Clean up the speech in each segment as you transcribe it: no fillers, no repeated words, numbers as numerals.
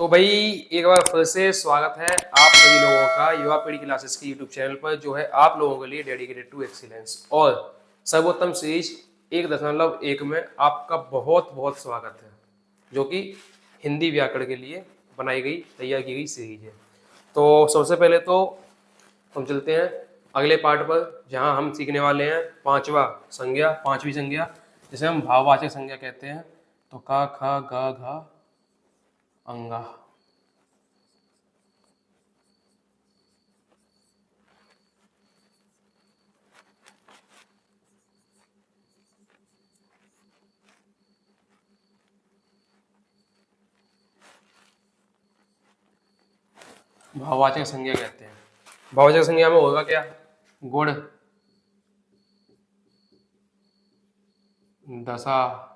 तो भाई एक बार फिर से स्वागत है आप सभी लोगों का युवा पीढ़ी क्लासेस की यूट्यूब चैनल पर, जो है आप लोगों के लिए डेडिकेटेड टू एक्सीलेंस और सर्वोत्तम सीरीज 1.1 में आपका बहुत बहुत स्वागत है, जो कि हिंदी व्याकरण के लिए बनाई गई, तैयार की गई सीरीज है। तो सबसे पहले तो हम चलते हैं अगले पार्ट पर, जहां हम सीखने वाले हैं पांचवी संज्ञा, जिसे हम भाववाचक संज्ञा कहते हैं। तो का, खा, गा, घा, अंगा। भाववाचक संज्ञा कहते हैं। भाववाचक संज्ञा में होगा क्या? गुण, दशा,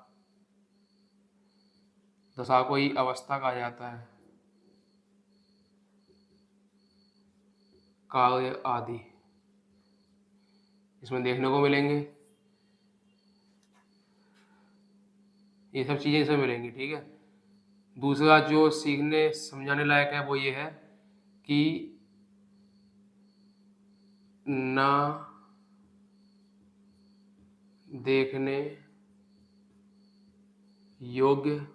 दशा को ही अवस्था कहा जाता है, कार्य आदि इसमें देखने को मिलेंगे। ये सब चीजें इसमें मिलेंगी, ठीक है। दूसरा जो सीखने समझाने लायक है वो ये है कि ना देखने योग्य।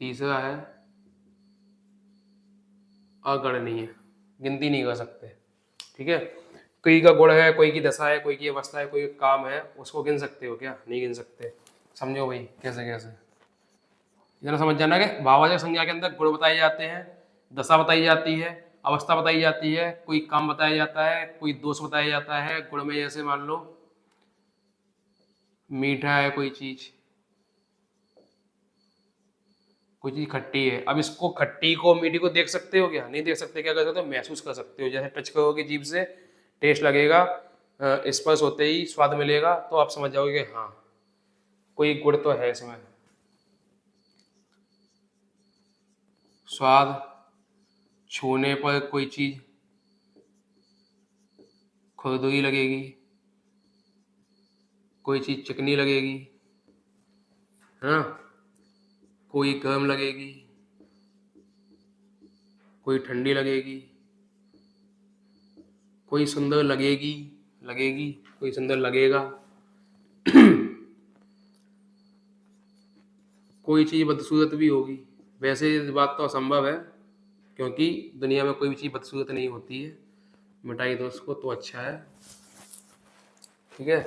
तीसरा है अगणनीय, गिनती नहीं कर सकते, ठीक है। कोई का गुण है, कोई की दशा है, कोई की अवस्था है, कोई काम है, उसको गिन सकते हो क्या? नहीं गिन सकते। समझो भाई कैसे कैसे, इतना समझ जाना कि भाववाचक संज्ञा के अंदर गुण बताए जाते हैं, दशा बताई जाती है, अवस्था बताई जाती है, कोई काम बताया जाता है, कोई दोष बताया जाता है। गुण में जैसे मान लो मीठा है कोई चीज खट्टी है। अब इसको खट्टी को मीठी को देख सकते हो क्या? नहीं देख सकते। क्या कर सकते हो? महसूस कर सकते हो। जैसे टच करोगे जीभ से, टेस्ट लगेगा, स्पर्श होते ही स्वाद मिलेगा, तो आप समझ जाओगे कि हाँ कोई गुण तो है इसमें। स्वाद, छूने पर कोई चीज खुरदुरी लगेगी, कोई चीज चिकनी लगेगी, हाँ, कोई गर्म लगेगी, कोई ठंडी लगेगी, कोई सुंदर लगेगी, कोई सुंदर लगेगा, कोई चीज बदसूरत भी होगी। वैसे इस बात तो असंभव है, क्योंकि दुनिया में कोई भी चीज बदसूरत नहीं होती है। मिटाई दो उसको तो अच्छा है, ठीक है।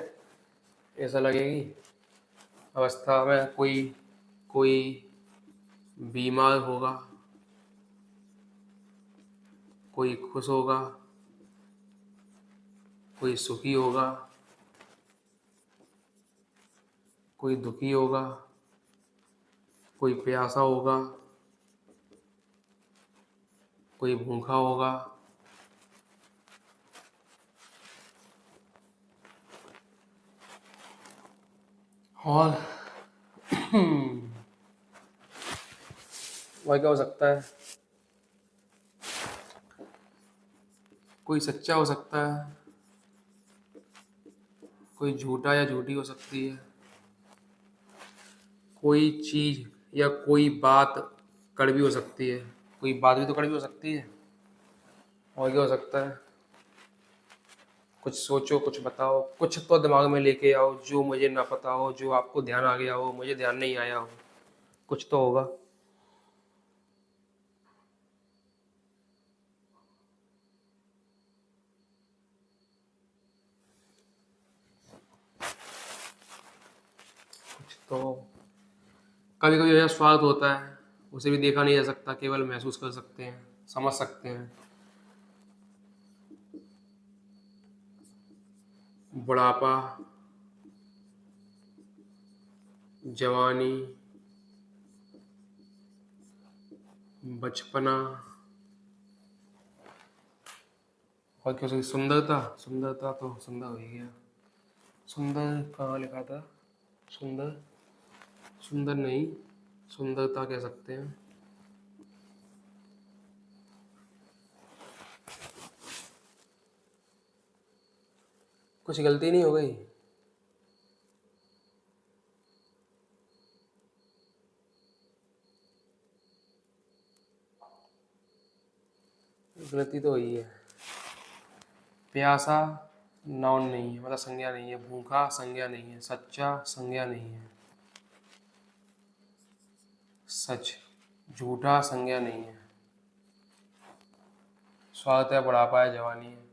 ऐसा लगेगी। अवस्था में कोई कोई बीमार होगा, कोई खुश होगा, कोई सुखी होगा, कोई दुखी होगा, कोई प्यासा होगा, कोई भूखा होगा, और वह क्या हो सकता है? कोई सच्चा हो सकता है, कोई झूठा या झूठी हो सकती है, कोई चीज या कोई बात कड़वी हो सकती है। कोई बात भी तो कड़वी हो सकती है। और क्या हो सकता है? कुछ सोचो, कुछ बताओ, कुछ तो दिमाग में लेके आओ जो मुझे ना पता हो, जो आपको ध्यान आ गया हो, मुझे ध्यान नहीं आया हो। कुछ तो होगा। कुछ तो कभी कभी ऐसा स्वाद होता है, उसे भी देखा नहीं जा सकता, केवल महसूस कर सकते हैं, समझ सकते हैं। बुढ़ापा, जवानी, बचपना, और क्या सुंदरता, सुंदरता तो सुंदर हो ही गया। सुंदर कहाँ लिखा था? सुंदर, सुंदर नहीं, सुंदरता कह सकते हैं। कुछ गलती नहीं हो गई? गलती तो हुई है। प्यासा नाउन नहीं है, मतलब संज्ञा नहीं है। भूखा संज्ञा नहीं है। सच्चा संज्ञा नहीं है। सच, झूठा संज्ञा नहीं है। स्वास्थ्य है, बुढ़ापा है, जवानी है,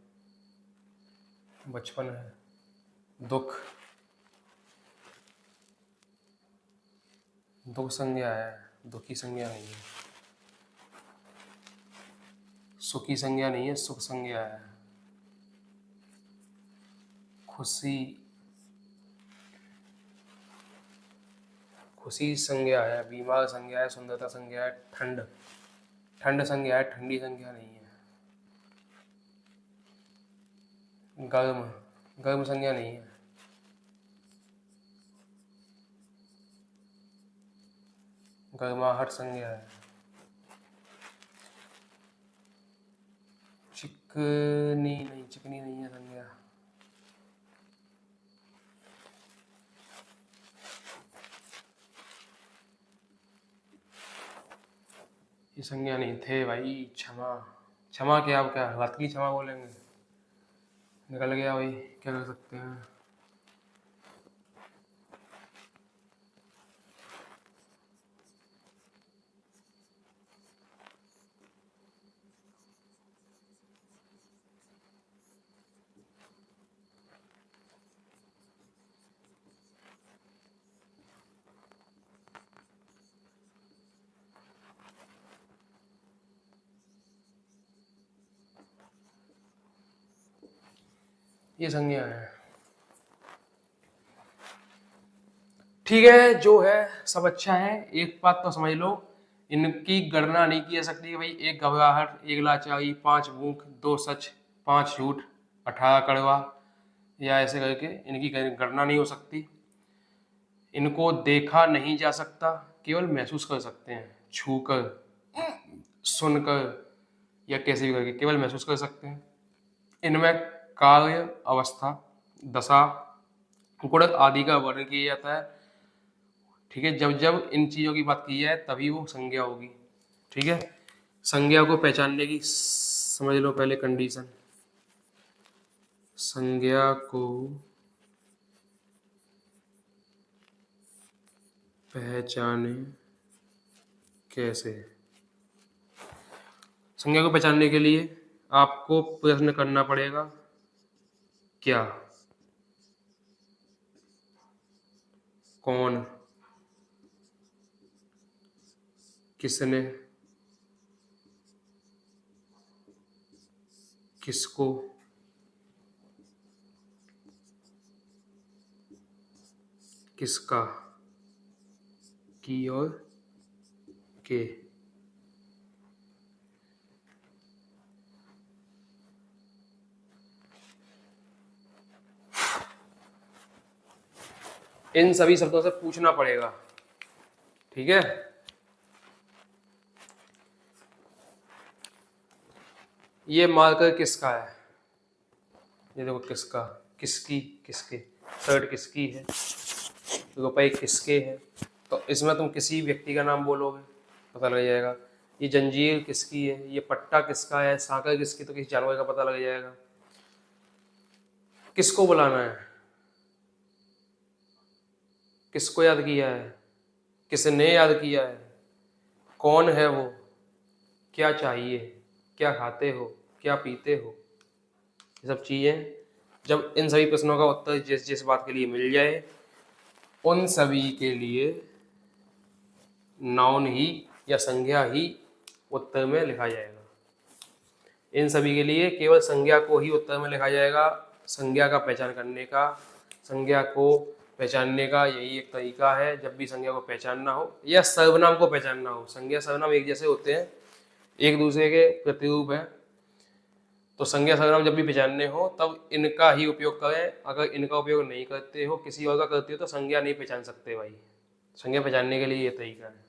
बचपन है। दुख, दुख संज्ञा है, दुखी संज्ञा नहीं है। सुखी संज्ञा नहीं है, सुख संज्ञा है। खुशी, खुशी संज्ञा है। बीमार संज्ञा है। सुंदरता संज्ञा है। ठंड, ठंड संज्ञा है, ठंडी संज्ञा नहीं है। गर्म, गर्म संज्ञा नहीं है। गर्माहट संज्ञा है। चिकनी नहीं, चिकनी नहीं है संज्ञा। ये संज्ञा नहीं थे भाई। क्षमा, क्षमा क्या, आप क्या हाथ की क्षमा बोलेंगे? निकल गया भाई, क्या कर सकते हैं। ये संज्ञा है। ठीक है, जो है सब अच्छा है। एक बात तो समझ लो, इनकी गणना नहीं की जा सकती कि भाई 1 घबराहट, 1 लाचारी, 5 भूख, 2 सच, 5 झूठ, 18 कड़वा, या ऐसे करके इनकी गणना नहीं हो सकती। इनको देखा नहीं जा सकता, केवल महसूस कर सकते हैं। छूकर, सुनकर, या कैसे भी करके केवल महसूस कर सकते हैं। इनमें कार्य, अवस्था, दशा, गुण आदि का वर्णन किया जाता है। ठीक है, जब जब इन चीज़ों की बात की जाए तभी वो संज्ञा होगी। ठीक है, संज्ञा को पहचानने की समझ लो पहले कंडीशन। संज्ञा को पहचाने कैसे? संज्ञा को पहचानने के लिए आपको प्रश्न करना पड़ेगा, क्या, कौन, किसने, किसको, किसका, की और के। इन सभी शब्दों से पूछना पड़ेगा। ठीक है, ये मार्कर किसका है? ये देखो किसका, किसकी, किसके। शर्ट किसकी है, रुपए किसके हैं, तो इसमें तुम किसी व्यक्ति का नाम बोलोगे, पता लग जाएगा। ये जंजीर किसकी है, ये पट्टा किसका है, साकर किसकी, तो किसी जानवर का पता लग जाएगा। किसको बुलाना है, किसको याद किया है, किसने याद किया है, कौन है वो, क्या चाहिए, क्या खाते हो, क्या पीते हो, ये सब चीज़ें। जब इन सभी प्रश्नों का उत्तर जिस जिस बात के लिए मिल जाए, उन सभी के लिए नाउन ही या संज्ञा ही उत्तर में लिखा जाएगा। इन सभी के लिए केवल संज्ञा को ही उत्तर में लिखा जाएगा। संज्ञा का पहचान करने का, संज्ञा को पहचानने का यही एक तरीका है। जब भी संज्ञा को पहचानना हो या सर्वनाम को पहचानना हो, संज्ञा सर्वनाम एक जैसे होते हैं, एक दूसरे के प्रतिरूप है। तो संज्ञा सर्वनाम जब भी पहचानने हो तब इनका ही उपयोग करें। अगर इनका उपयोग नहीं करते हो, किसी और का करते हो, तो संज्ञा नहीं पहचान सकते भाई। संज्ञा पहचानने के लिए ये तरीका है।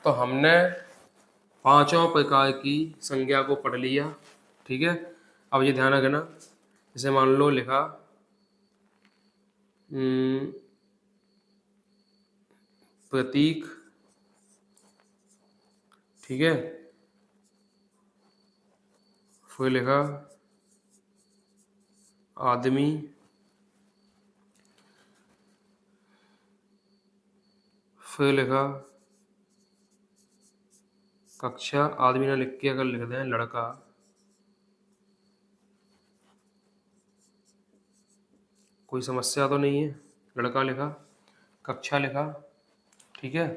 तो हमने पांचों प्रकार की संज्ञा को पढ़ लिया, ठीक है। अब ये ध्यान रखना, जैसे मान लो लिखा प्रतीक, ठीक है, फिर लिखा आदमी, फिर लिखा कक्षा, आदमी ना लिख के अगर लिख दें लड़का, कोई समस्या तो नहीं है। लड़का लिखा, कक्षा लिखा, ठीक है।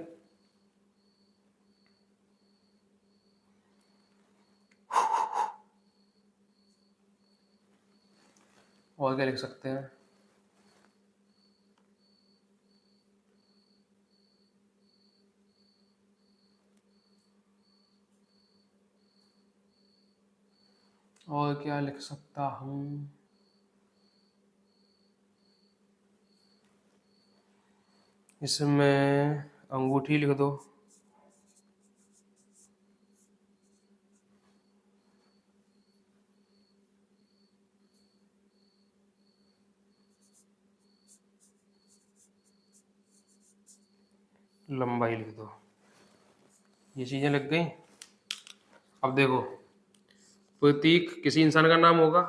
और क्या लिख सकते हैं? और क्या लिख सकता हूँ? इसमें अंगूठी लिख दो, लंबाई लिख दो। ये चीजें लग गई। अब देखो, प्रतीक किसी इंसान का नाम होगा,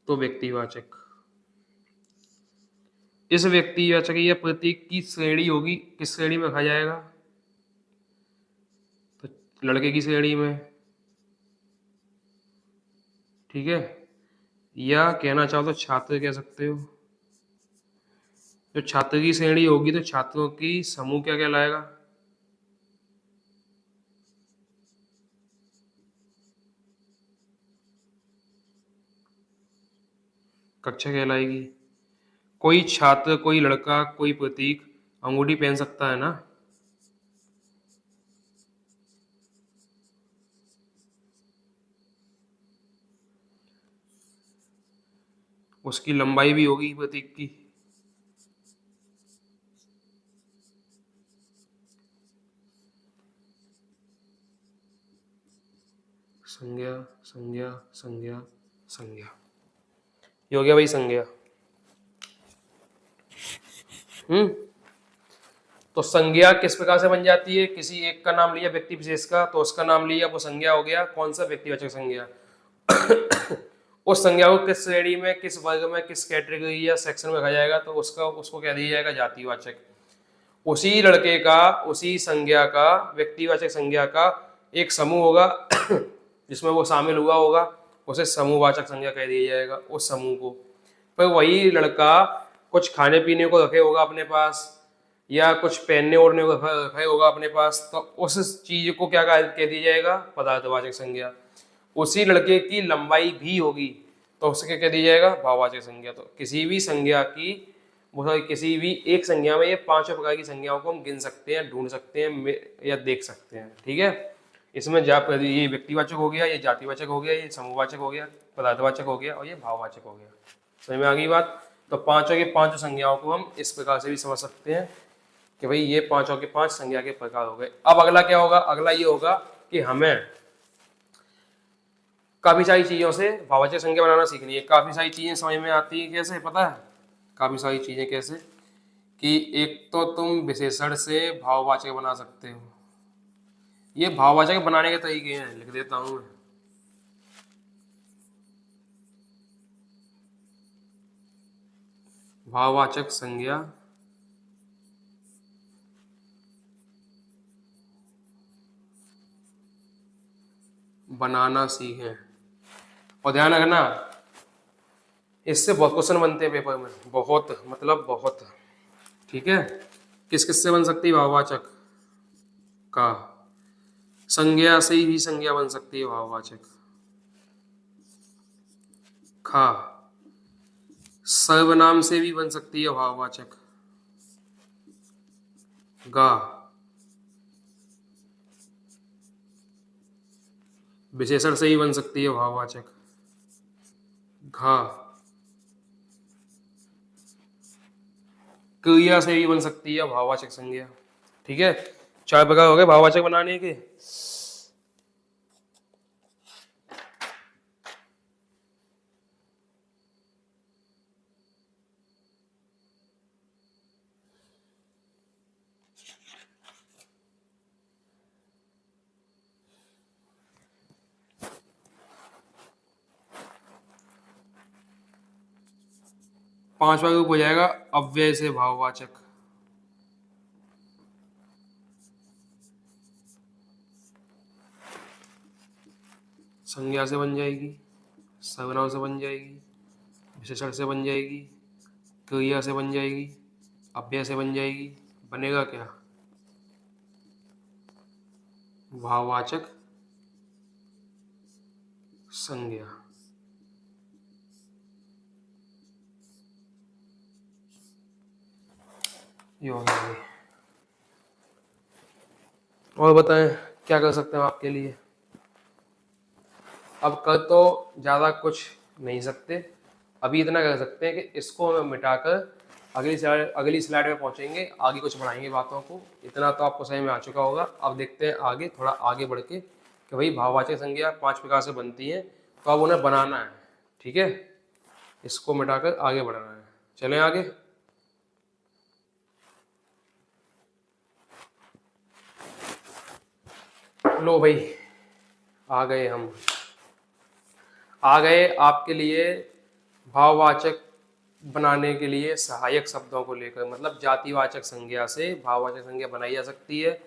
तो व्यक्तिवाचक। इस व्यक्तिवाचक या प्रतीक की श्रेणी होगी, किस श्रेणी में रखा जाएगा? तो लड़के की श्रेणी में, ठीक है। या कहना चाहो तो छात्र कह सकते हो। जो छात्र की श्रेणी होगी तो छात्रों की समूह क्या कहलाएगा? कक्षा कहलाएगी। कोई छात्र, कोई लड़का, कोई प्रतीक अंगूठी पहन सकता है ना? उसकी लंबाई भी होगी प्रतीक की। संज्ञा, संज्ञा, संज्ञा, संज्ञा, ये हो गया भाई संज्ञा। तो संज्ञा किस प्रकार से बन जाती है? किसी एक का नाम लिया व्यक्ति विशेष का, तो उसका नाम लिया, वो संज्ञा हो गया। कौन सा? व्यक्तिवाचक संज्ञा। उस संज्ञा को किस श्रेणी में, किस वर्ग में, किस कैटेगरी या सेक्शन में रखा जाएगा, तो उसको कह दिया जाएगा जातिवाचक। उसी लड़के का, उसी संज्ञा का, व्यक्तिवाचक संज्ञा का एक समूह होगा जिसमें वो शामिल हुआ होगा, उसे समूहवाचक संज्ञा कह दिया जाएगा, उस समूह को। पर वही लड़का कुछ खाने पीने को रखे होगा अपने पास, या कुछ पहनने ओढ़ने को रखे होगा अपने पास, तो उस चीज को क्या कह दिया जाएगा? पदार्थवाचक संज्ञा। उसी लड़के की लंबाई भी होगी, तो उसके कह दिया जाएगा भाववाचक संज्ञा। तो किसी भी संज्ञा की, किसी भी एक संज्ञा में ये पांचों प्रकार की संज्ञाओं को हम गिन सकते हैं, ढूंढ सकते हैं या देख सकते हैं, ठीक है। इसमें ये व्यक्तिवाचक हो गया, ये जातिवाचक हो गया, ये समूहवाचक हो गया, पदार्थवाचक हो गया, और ये भाववाचक हो गया। समझ में आ गई बात? तो पांचों के पांचों संज्ञाओं को हम इस प्रकार से भी समझ सकते हैं कि भाई ये पांचों के पांच संज्ञा के प्रकार हो गए। अब अगला क्या होगा? अगला ये होगा कि हमें काफी सारी चीजों से भाववाचक संज्ञा बनाना सीखनी है। काफी सारी चीजें समझ में आती है, कैसे पता है? काफी सारी चीजें कैसे कि एक तो तुम विशेषण से भाववाचक बना सकते हो। ये भाववाचक बनाने के तरीके हैं, लिख देता हूं मैं। भाववाचक संज्ञा बनाना सीखें। और ध्यान रखना, इससे बहुत क्वेश्चन बनते हैं पेपर में, बहुत मतलब बहुत, ठीक है। किस किस से बन सकती है भाववाचक? का संज्ञा से ही संज्ञा बन सकती है भाववाचक। खा सर्वनाम से भी बन सकती है भाववाचक। गा। विशेषण से ही बन सकती है भाववाचक। घा। क्रिया से ही बन सकती है भाववाचक संज्ञा। ठीक है, 4 प्रकार हो गए भाववाचक बनाने के। पांचवा ग्रुप हो जाएगा अव्यय से भाववाचक। संज्ञा से बन जाएगी, सर्वनाम से बन जाएगी, विशेषण से बन जाएगी, क्रिया से बन जाएगी, अव्यय से बन जाएगी। बनेगा क्या? भाववाचक संज्ञा। ये हो गया। और बताएं क्या कर सकते हैं आपके लिए? अब कर तो ज़्यादा कुछ नहीं सकते, अभी इतना कर सकते हैं कि इसको हमें मिटाकर अगली स्लाइड में पहुंचेंगे, आगे कुछ बढ़ाएंगे बातों को। इतना तो आपको समझ में आ चुका होगा। अब देखते हैं आगे, थोड़ा आगे बढ़ के कि भाई भाववाचक संज्ञा 5 प्रकार से बनती है, तो अब उन्हें बनाना है। ठीक है, इसको मिटाकर आगे बढ़ना है। चलें आगे। लो भाई, आ गए हम, आ गए आपके लिए भाववाचक बनाने के लिए सहायक शब्दों को लेकर। मतलब जातिवाचक संज्ञा से भाववाचक संज्ञा बनाई जा सकती है।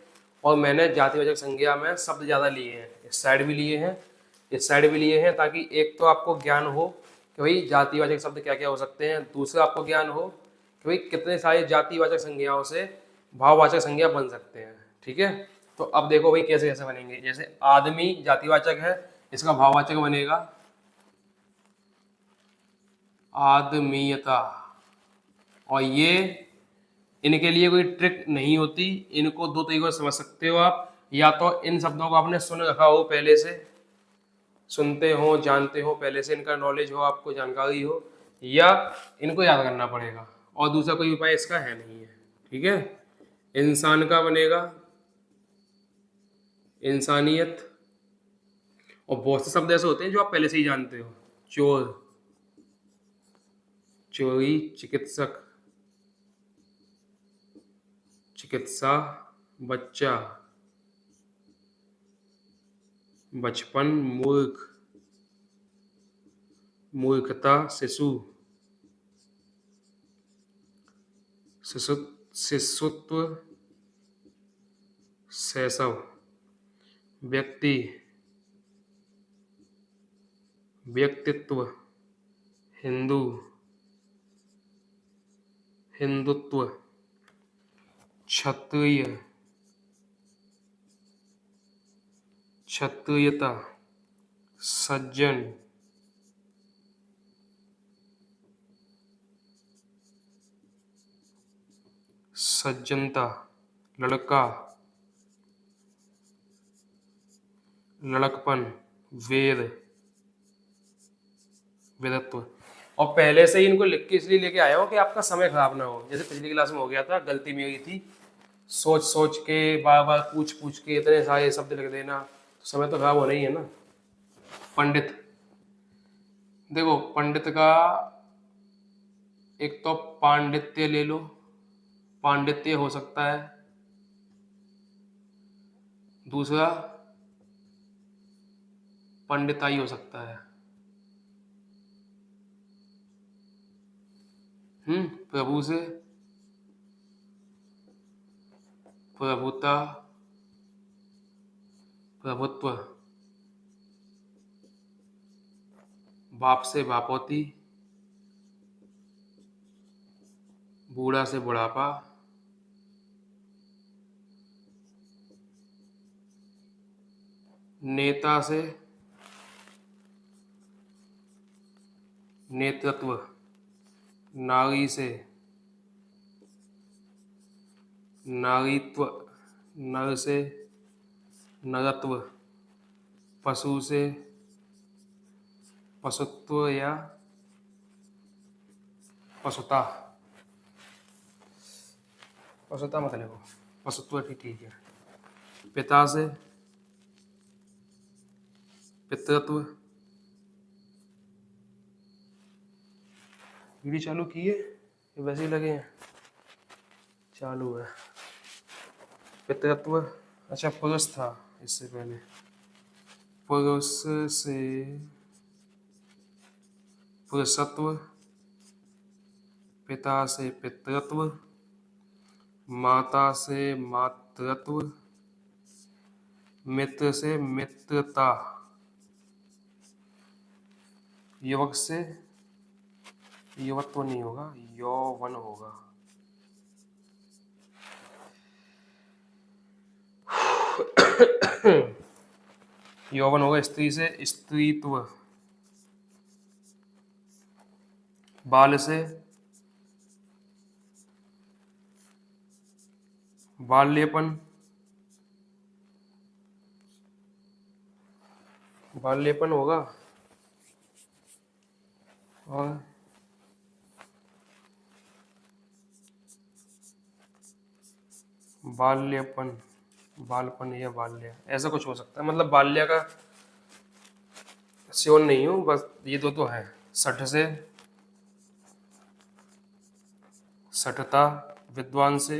और मैंने जातिवाचक संज्ञा में शब्द ज़्यादा लिए हैं, इस साइड भी लिए हैं, इस साइड भी लिए हैं, ताकि एक तो आपको ज्ञान हो कि भाई जातिवाचक शब्द क्या क्या हो सकते हैं, दूसरा आपको ज्ञान हो कि भाई कितने सारे जातिवाचक संज्ञाओं से भाववाचक संज्ञा बन सकते हैं। ठीक है, तो अब देखो भाई कैसे कैसे बनेंगे। जैसे आदमी जातिवाचक है, इसका भाववाचक बनेगा आदमीयता। और ये इनके लिए कोई ट्रिक नहीं होती, इनको दो तरीकों से समझ सकते हो आप। या तो इन शब्दों को आपने सुन रखा हो पहले से, सुनते हो, जानते हो, पहले से इनका नॉलेज हो, आपको जानकारी हो, या इनको याद करना पड़ेगा। और दूसरा कोई उपाय इसका है नहीं है। ठीक है, इंसान का बनेगा इंसानियत। और बहुत से शब्द ऐसे होते हैं जो आप पहले से ही जानते हो। चोर, चोरी, चिकित्सक, चिकित्सा, बच्चा, बचपन, मूर्ख, मूर्खता, शिशु, शिशुत्व, शैशव, व्यक्ति, व्यक्तित्व, हिंदू, हिंदुत्व, क्षत्रिय, क्षत्रियता, सज्जन, सज्जनता, लड़का, लड़कपन, वेद, वेदत्व। और पहले से ही इनको लिख के इसलिए लेके आया हूँ कि आपका समय खराब ना हो। जैसे पिछली क्लास में हो गया था, गलती मेरी थी, सोच सोच के बार बार पूछ पूछ के इतने सारे शब्द लिख देना, तो समय तो खराब होना ही है ना। पंडित, देखो पंडित का एक तो पांडित्य ले लो, पांडित्य हो सकता है। दूसरा पंडिताई हो सकता है। प्रभु से प्रभुता, प्रभुत्व, बाप से बापौती, बूढ़ा से बुढ़ापा, नेता से नेतृत्व, नारी से नारीत्व, नर से नरत्व, पशु से पशुत्व या पशुता, पशुता मत लिखो, पशुत्व ठीक है। पिता से पितृत्व, वीडियो चालू की है ये वैसे ही लगे हैं, चालू है। पितृत्व, अच्छा पुरुष था इससे पहले, पुरुष से पुरुषत्व, पिता से पितृत्व, माता से मातृत्व, मित्र से मित्रता, युवक से युवत्व नहीं होगा, यौवन होगा। यौवन होगा। स्त्री से स्त्रीत्व, बाल से बाल्यपन, बाल्यपन होगा। और बाल्यपन, बालपन या बाल्य, ऐसा कुछ हो सकता है। मतलब बाल्य का श्योर नहीं हूं, बस ये दो तो है। सठ से सठता, विद्वान से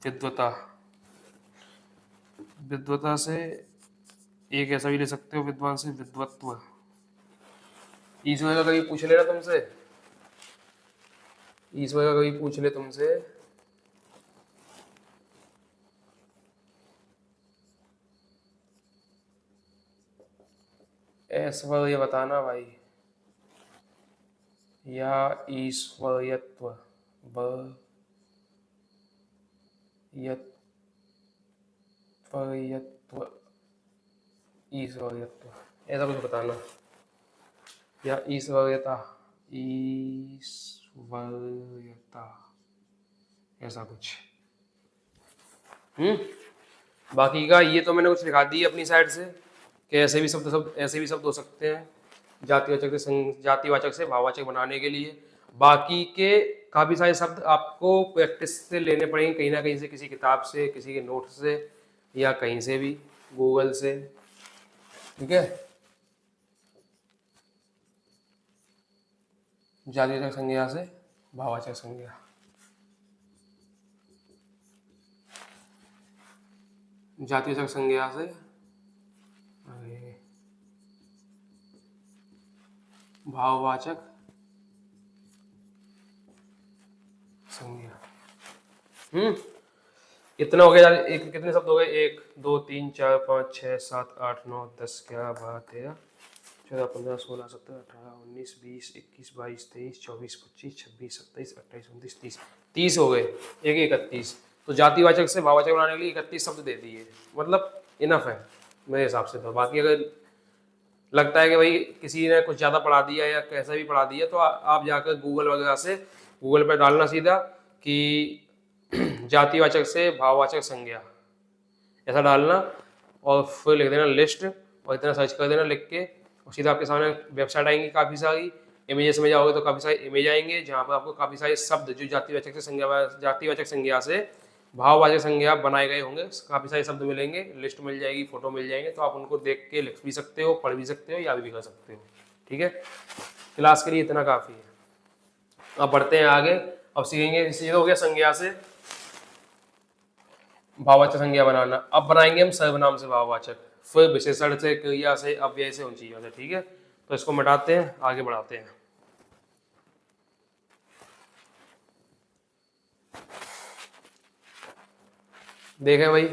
विद्वता, विद्वता से एक ऐसा भी ले सकते हो, विद्वान से विद्वत्व। ईश्वर का कभी पूछ लेना तुमसे, ईश्वर का कभी पूछ ले तुमसे ऐश्वर्य बताना भाई, या ईश्वरयत्व, यत्वयत्व, ईश्वरयत्व, ऐसा कुछ बताना, या ईश्वरयता, ईश्वरयता, ऐसा कुछ। बाकी का ये तो मैंने कुछ लिखा दी अपनी साइड से कि ऐसे भी शब्द हो सकते हैं जातिवाचक से जातिवाचक से भाववाचक बनाने के लिए। बाकी के काफ़ी सारे शब्द आपको प्रैक्टिस से लेने पड़ेंगे, कहीं ना कहीं से, किसी किताब से, किसी के नोट से, या कहीं से भी, गूगल से। ठीक है। जातिवाचक संज्ञा से भाववाचक संज्ञा, जातिवाचक संज्ञा से भाववाचक संज्ञा। इतना हो गया। एक कितने शब्द हो गए? 1 2 3 4 5 6 7 8 9 10 11 12 13 14 15 16 17 18 19 20 21 22 23 24 25 26 27 28 29 30 30 हो गए। एक 31। तो जातिवाचक से भाववाचक बनाने के लिए 31 शब्द दे दिए, मतलब इनफ है मेरे हिसाब से। तो बाकी अगर लगता है कि भाई किसी ने कुछ ज़्यादा पढ़ा दिया या कैसा भी पढ़ा दिया, तो आप जाकर गूगल वगैरह से, गूगल पर डालना सीधा कि जातिवाचक से भाववाचक संज्ञा, ऐसा डालना और फिर लिख देना लिस्ट, और इतना सर्च कर देना लिख के, और सीधा आपके सामने वेबसाइट आएंगी काफ़ी सारी। इमेजेस में जाओगे तो काफ़ी सारे इमेज आएंगे जहाँ पर आपको काफ़ी सारे शब्द जो जातिवाचक संज्ञा से भाववाचक संज्ञा बनाए गए होंगे, काफ़ी सारे शब्द मिलेंगे, लिस्ट मिल जाएगी, फोटो मिल जाएंगे, तो आप उनको देख के लिख भी सकते हो, पढ़ भी सकते हो, याद भी कर सकते हो। ठीक है, क्लास के लिए इतना काफ़ी है। अब बढ़ते हैं आगे। अब सीखेंगे, ये हो गया संज्ञा से भाववाचक संज्ञा बनाना। अब बनाएंगे हम सर्वनाम से भाववाचक, फिर विशेषण से, क्रिया से, अव्यय से, उन चीज़ों से। ठीक है, तो इसको मिटाते हैं, आगे बढ़ाते हैं। देखें भाई,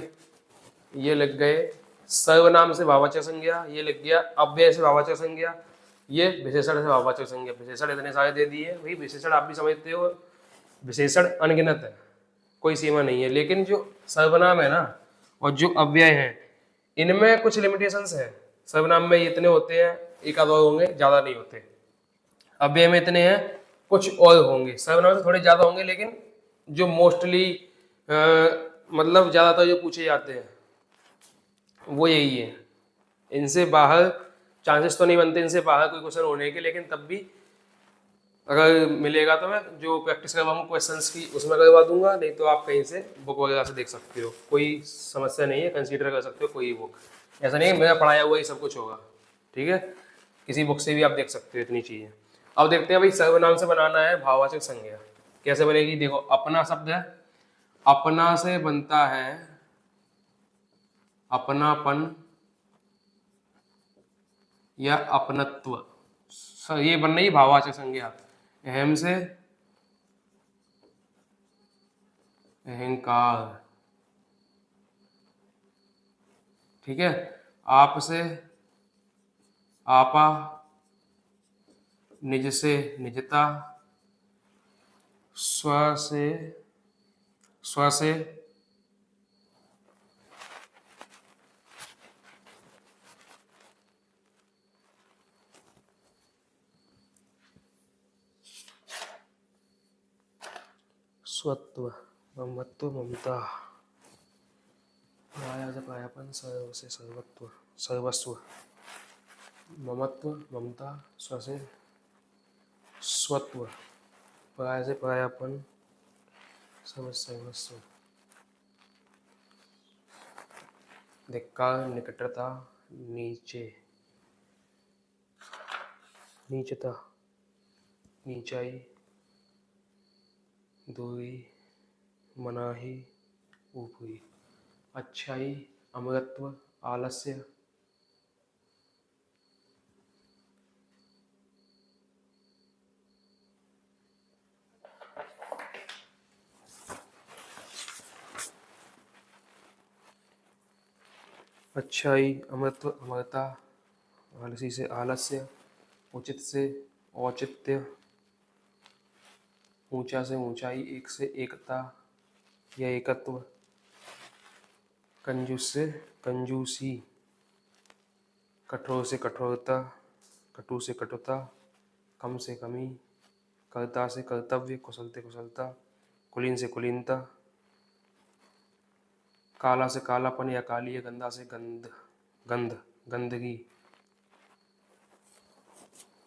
ये लिख गए सर्वनाम से भाववाचक संज्ञा, ये लिख गया अव्यय से भाववाचक संज्ञा, ये विशेषण से भाववाचक संज्ञा। विशेषण इतने सारे दे दिए भाई। विशेषण आप भी समझते हो, विशेषण अनगिनत है, कोई सीमा नहीं है। लेकिन जो सर्वनाम है ना और जो अव्यय है, इनमें कुछ लिमिटेशंस है। सर्वनाम में इतने होते हैं, एक आध और होंगे, ज़्यादा नहीं होते। अव्यय में इतने हैं, कुछ और होंगे, सर्वनाम से थोड़े ज्यादा होंगे, लेकिन जो मोस्टली मतलब ज्यादातर जो पूछे जाते हैं वो यही है। इनसे बाहर चांसेस तो नहीं बनते इनसे बाहर कोई क्वेश्चन होने के, लेकिन तब भी अगर मिलेगा तो मैं जो प्रैक्टिस करवाऊँ क्वेश्चंस की उसमें करवा दूंगा, नहीं तो आप कहीं से बुक वगैरह से देख सकते हो, कोई समस्या नहीं है, कंसीडर कर सकते हो कोई बुक। ऐसा नहीं है मेरा पढ़ाया हुआ ही सब कुछ होगा, ठीक है, किसी बुक से भी आप देख सकते हो इतनी चीज़ें। अब देखते हैं भाई सर्वनाम से बनाना है भाववाचक संज्ञा, कैसे बनेगी। देखो अपना शब्द है, अपना से बनता है अपनापन या अपनत्व, ये बन रही भाववाचक संज्ञा। अहम से अहंकार, ठीक है। आप से आपा, निज से निजता, स्व से स्व से स्वत्व, ममत्व ममता, पाया से पायापन, सर्व से सर्वत्व सर्वस्व, ममत्व ममता, स्व से स्वत्व, पाया से पायापन, सर्व सर्वस्व, धिक्कार, निकटता, नीचे नीचता, नीचाई, दूरी, मनाही, ऊपरी, अच्छाई, अमरत्व, आलस्य, अच्छाई, अमरत्व, अमरता, आलसी से आलस्य, उचित से औचित्य, ऊंचा से ऊंचाई, एक से एकता या एकत्व, कंजूस से कंजूसी, कठोर से कठोरता, कटु से कटुता, कम से कमी, कर्ता से कर्तव्य, कुशल से कुशलता, कुलीन से कुलीनता, काला से कालापन या काली, गंदा से गंध गंध गंदगी,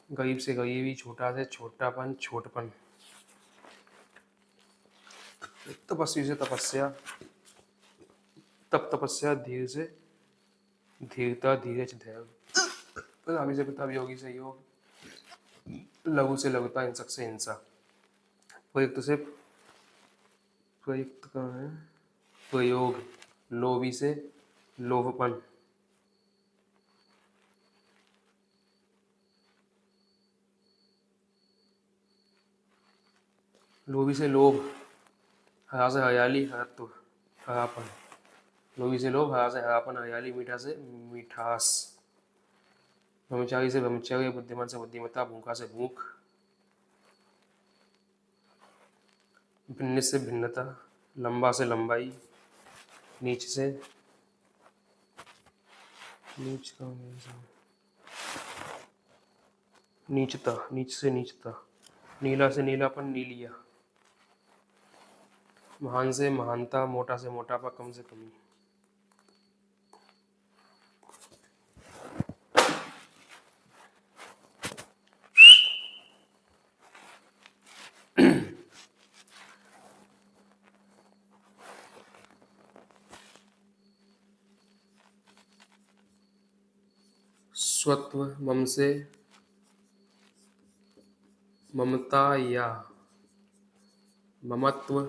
गरीब से गरीबी, छोटा से छोटापन छोटपन, तपस्वी से तपस्या, तपस्या, धीर से धीरता, धीरज धैर्य, प्रतापी से प्रताप, योगी से योग, लघु से लघुता, हिंसक से हिंसा, प्रयुक्त से प्रयुक्त का है प्रयोग, लोभी से लोभपन, लोभी से लोभ, हरा से हरियाली, हरत्व हरापन, लोभी से लोभ, हरा से हरापन, हरियाली, मीठा से मिठास, ब्रह्मचारी से ब्रह्मचर्य, बुद्धिमान से बुद्धिमत्ता, भूखा से भूख, भिन्न से भिन्नता, लंबा से लंबाई, नीच से नीच का नीचता, नीच से नीचता, नीला से नीलापन, नीलिया, महान से महानता, मोटा से मोटापा, कम से कमी, स्वत्व, मम से ममता या ममत्व,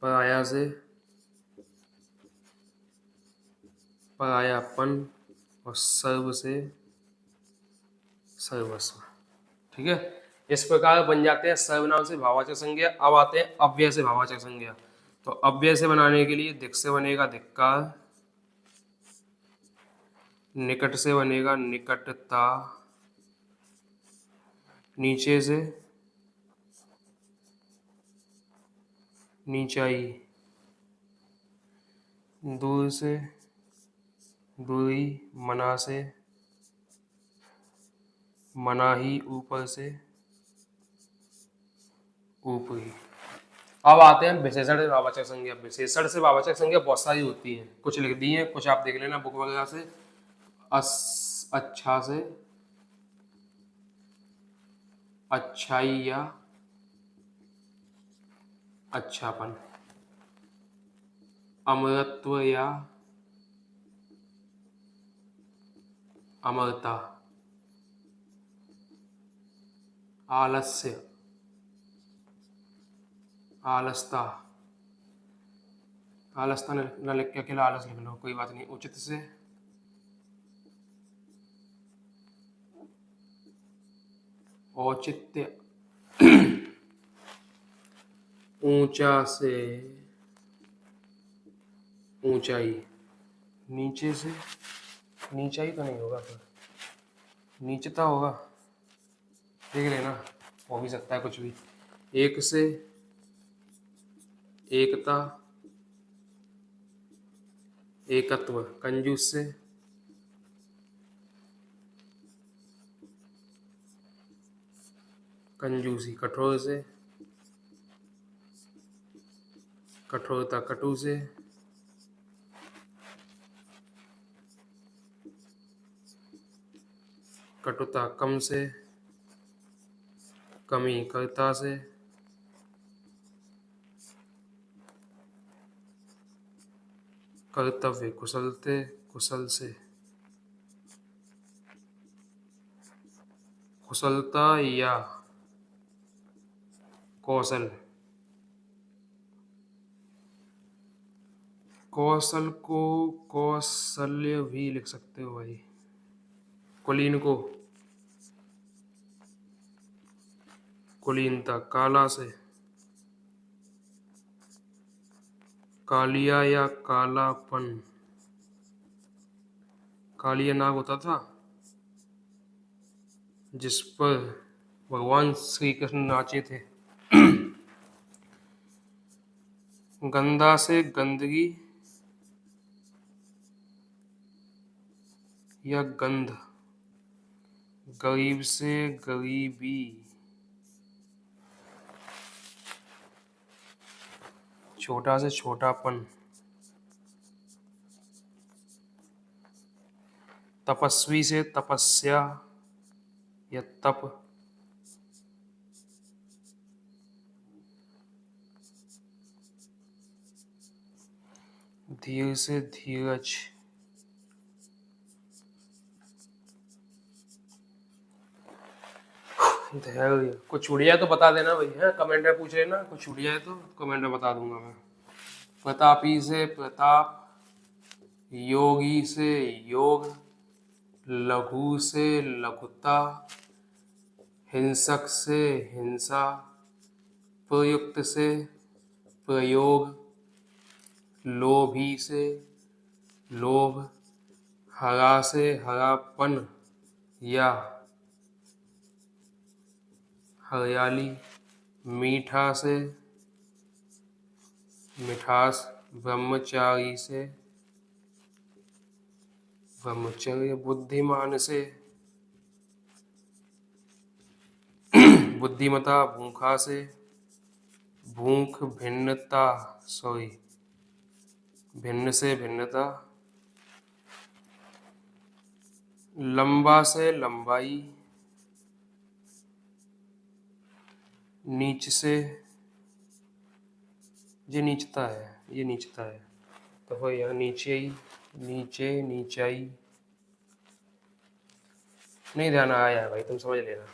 पराया से परायापन, और सर्व से सर्वस्व, ठीक है। इस प्रकार बन जाते हैं सर्वनाम से भाववाचक संज्ञा। अब आते हैं अव्यय से भाववाचक संज्ञा। तो अव्यय से बनाने के लिए दिक् से बनेगा धिक्कार, निकट से बनेगा निकटता, नीचे से नीचाई, दूर से दूरी, मना से मनाही, ऊपर से ऊपरी। अब आते हैं विशेषण से भाववाचक संज्ञा। विशेषण से भाववाचक संज्ञा बहुत सारी होती है, कुछ लिख दी है, कुछ आप देख लेना बुक वगैरह से। अच्छा से, अच्छाई या अच्छापन, अमरत्व या अमरता, आलस्य, आलसता, आलसता न लिख के अकेला आलस लिख लो, कोई बात नहीं। उचित से, औचित्य, ऊंचा से, ऊंचाई, नीचे से, नीचाई तो नहीं होगा, फिर नीचता होगा, देख लेना, हो भी सकता है कुछ भी। एक से, एकता, एकत्व, कंजूस से, कंजूसी, कठोर से, कठोरता, कटु से, कटुता, कम से, कमी, कर्ता से, कर्तव्य, कुशलते, कुशल से, कुशलता या कौशल, कौशल को कौशल्य भी लिख सकते हो भाई। कुलीन को कुलीनता, काला से, कालिया या कालापन, कालिया नाग होता था जिस पर भगवान श्री कृष्ण नाचे थे। गंदा से गंदगी या गंध, गरीब से गरीबी, छोटा से छोटापन, तपस्वी से तपस्या या तप, धीर से धीरज, धैर्य। कुछ छूट जाए तो बता देना भाई, है कमेंट में पूछ लेना, कुछ छूट जाए तो कमेंट में बता दूंगा मैं। प्रतापी से प्रताप, योगी से योग, लघु से लघुता, हिंसक से हिंसा, प्रयुक्त से प्रयोग, लोभी से लोभ, हरा से हरापन या हरियाली, मीठा से मिठास, ब्रह्मचारी से ब्रह्मचर्य, बुद्धिमान से बुद्धिमता, भूखा से भूख, भिन्नता, सॉरी भिन्न से भिन्नता, लंबा से लंबाई, नीच से, ये नीचता है, ये नीचता है तो हो यहाँ नीचे ही, नीचे, नीचाई, नहीं ध्यान आया है भाई, तुम समझ लेना।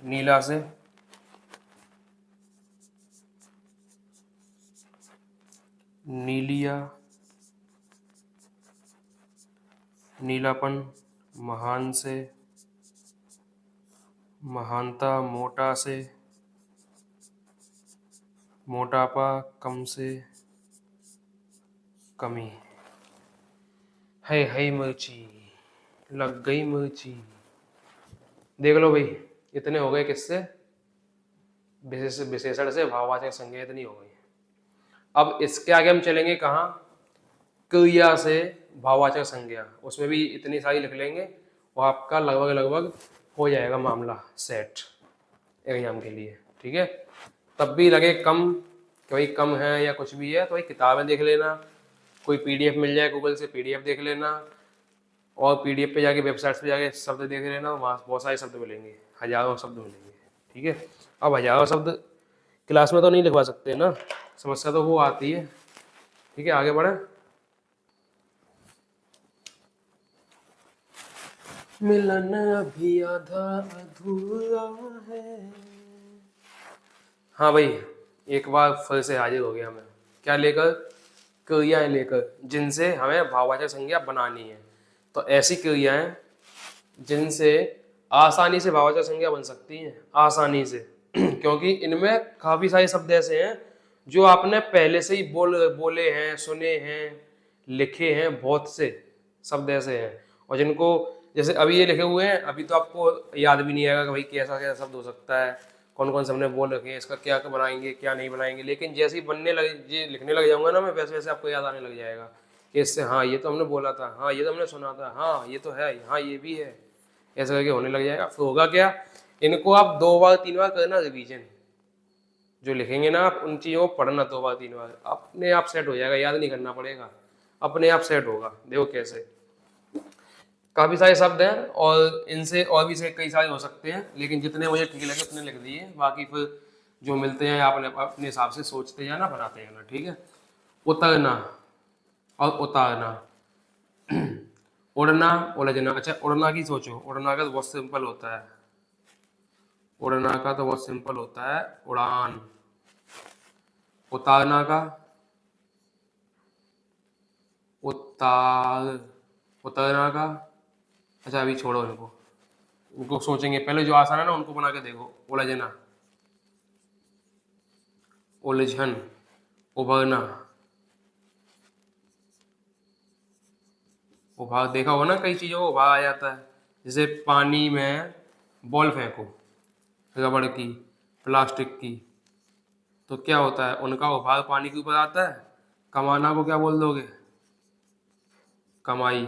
नीला से नीलिया, नीलापन, महान से महानता, मोटा से मोटापा, कम से कमी। है मिर्ची, लग गई मिर्ची। देख लो भाई, इतने हो गए किससे, विशेषण से भाववाचक संज्ञा इतनी हो गई। अब इसके आगे हम चलेंगे कहाँ, क्रिया से भाववाचक संज्ञा, उसमें भी इतनी सारी लिख लेंगे और आपका लगभग लगभग हो जाएगा मामला सेट एग्जाम के लिए, ठीक है। तब भी लगे कम कि भाई कम है या कुछ भी है, तो भाई किताबें देख लेना, कोई पीडीएफ मिल जाए गूगल से पीडीएफ देख लेना, और पीडीएफ पे जाके वेबसाइट्स पे जाके शब्द देख लेना, वहाँ बहुत सारे शब्द मिलेंगे, हजारों शब्द मिलेंगे। ठीक है, अब हजारों शब्द क्लास में तो नहीं लिखवा सकते ना, समस्या तो वो आती है। ठीक है, आगे बढ़े। मिलन अभी आधा अधूरा है। हाँ भाई, एक बार फिर से हाजिर हो गया मैं, क्या लेकर? क्रियाएं लेकर, जिनसे हमें भाववाचक संज्ञा बनानी है। तो ऐसी क्रियाएं जिनसे आसानी से भाववाचक संज्ञा बन सकती हैं, आसानी से क्योंकि इनमें काफ़ी सारे शब्द ऐसे हैं जो आपने पहले से ही बोले हैं, सुने हैं, लिखे हैं, बहुत से शब्द ऐसे हैं, और जिनको जैसे अभी ये लिखे हुए हैं, अभी तो आपको याद भी नहीं आएगा कि भाई कैसा कैसा शब्द हो सकता है, कौन कौन से हमने बोल रखे हैं, इसका क्या बनाएंगे क्या नहीं बनाएंगे, लेकिन जैसे ही बनने लगे, ये लिखने लग जाऊंगा ना मैं, वैसे वैसे आपको याद आने लग जाएगा कि इससे हाँ ये तो हमने बोला था, हाँ ये तो हमने सुना था, हाँ ये तो है, हाँ ये भी है, ऐसा करके होने लग जाएगा। फिर होगा क्या, इनको आप 2 बार 3 बार करना रिवीजन, जो लिखेंगे ना आप उन चीज़ों को पढ़ना 2 बार 3 बार, अपने आप सेट हो जाएगा, याद नहीं करना पड़ेगा, अपने आप सेट होगा। देखो कैसे, काफ़ी सारे शब्द हैं और इनसे और भी से कई सारे हो सकते हैं, लेकिन जितने मुझे ठीक लगे उतने लिख दिए, बाकी फिर जो मिलते हैं आपने अपने हिसाब से सोचते जाना, बनाते जाना। ठीक है, उतरना और उतारना, उड़ना उलझना। अच्छा, उड़ना की सोचो, उड़ना का तो बहुत सिंपल होता है, उड़ना का तो बहुत सिंपल होता है उड़ान। उतारना का उतार, उतरना का, अच्छा अभी छोड़ो इनको, उनको सोचेंगे पहले, जो आसान है ना उनको बना के देखो। उलझना, उलझन, उभरना, उभार देखा हो ना, कई चीज़ों को उभार आ जाता है, जैसे पानी में बॉल फेंको रबड़ की, प्लास्टिक की, तो क्या होता है, उनका उभार पानी के ऊपर आता है। कमाना को क्या बोल दोगे? कमाई।